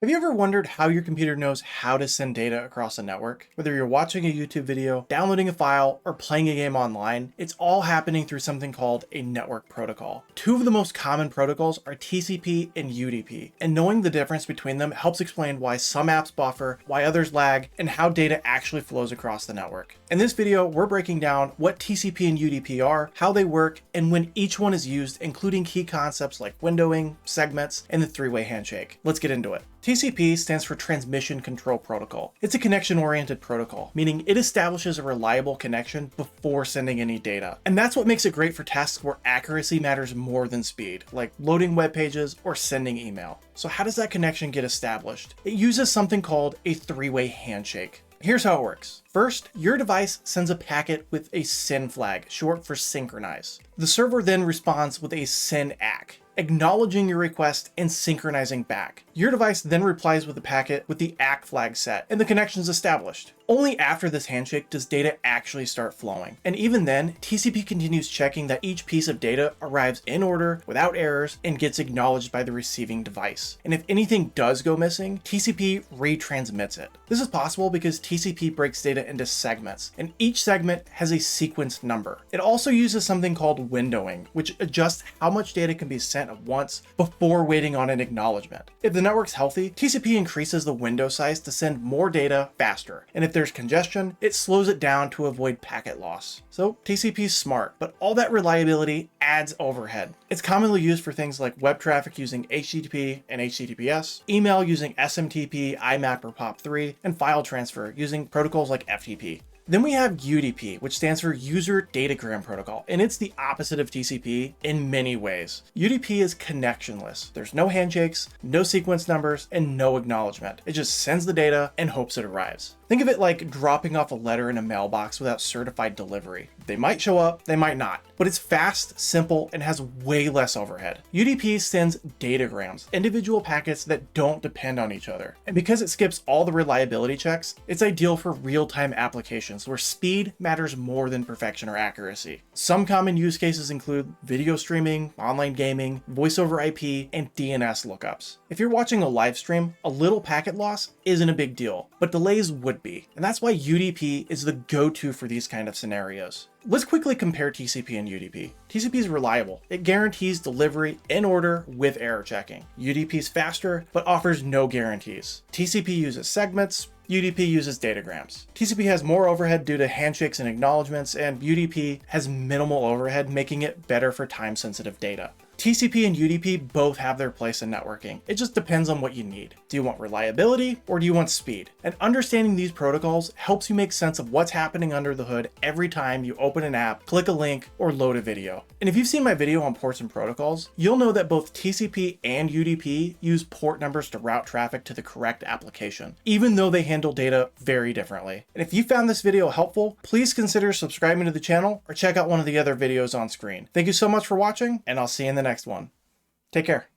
Have you ever wondered how your computer knows how to send data across a network? Whether you're watching a YouTube video, downloading a file, or playing a game online, it's all happening through something called a network protocol. Two of the most common protocols are TCP and UDP, and knowing the difference between them helps explain why some apps buffer, why others lag, and how data actually flows across the network. In this video, we're breaking down what TCP and UDP are, how they work, and when each one is used, including key concepts like windowing, segments, and the three-way handshake. Let's get into it. TCP stands for Transmission Control Protocol. It's a connection-oriented protocol, meaning it establishes a reliable connection before sending any data. And that's what makes it great for tasks where accuracy matters more than speed, like loading web pages or sending email. So how does that connection get established? It uses something called a three-way handshake. Here's how it works. First, your device sends a packet with a SYN flag, short for synchronize. The server then responds with a SYN ACK, acknowledging your request and synchronizing back. Your device then replies with a packet with the ACK flag set, and the connection is established. Only after this handshake does data actually start flowing. And even then, TCP continues checking that each piece of data arrives in order, without errors, and gets acknowledged by the receiving device. And if anything does go missing, TCP retransmits it. This is possible because TCP breaks data into segments, and each segment has a sequence number. It also uses something called windowing, which adjusts how much data can be sent at once before waiting on an acknowledgement. If the network's healthy, TCP increases the window size to send more data faster. And if there's congestion, it slows it down to avoid packet loss. So TCP's smart, but all that reliability adds overhead. It's commonly used for things like web traffic using HTTP and HTTPS, email using SMTP, IMAP, or POP3, and file transfer using protocols like FTP. Then we have UDP, which stands for User Datagram Protocol, and it's the opposite of TCP in many ways. UDP is connectionless. There's no handshakes, no sequence numbers, and no acknowledgement. It just sends the data and hopes it arrives. Think of it like dropping off a letter in a mailbox without certified delivery. They might show up, they might not, but it's fast, simple, and has way less overhead. UDP sends datagrams, individual packets that don't depend on each other. And because it skips all the reliability checks, it's ideal for real-time applications where speed matters more than perfection or accuracy. Some common use cases include video streaming, online gaming, voice over IP, and DNS lookups. If you're watching a live stream, a little packet loss isn't a big deal, but delays would be. And that's why UDP is the go-to for these kind of scenarios. Let's quickly compare TCP and UDP. TCP is reliable. It guarantees delivery in order with error checking. UDP is faster, but offers no guarantees. TCP uses segments, UDP uses datagrams. TCP has more overhead due to handshakes and acknowledgements, and UDP has minimal overhead, making it better for time-sensitive data. TCP and UDP both have their place in networking. It just depends on what you need. Do you want reliability or do you want speed? And understanding these protocols helps you make sense of what's happening under the hood every time you open an app, click a link, or load a video. And if you've seen my video on ports and protocols, you'll know that both TCP and UDP use port numbers to route traffic to the correct application, even though they handle data very differently. And if you found this video helpful, please consider subscribing to the channel or check out one of the other videos on screen. Thank you so much for watching, and I'll see you in the next one. Take care.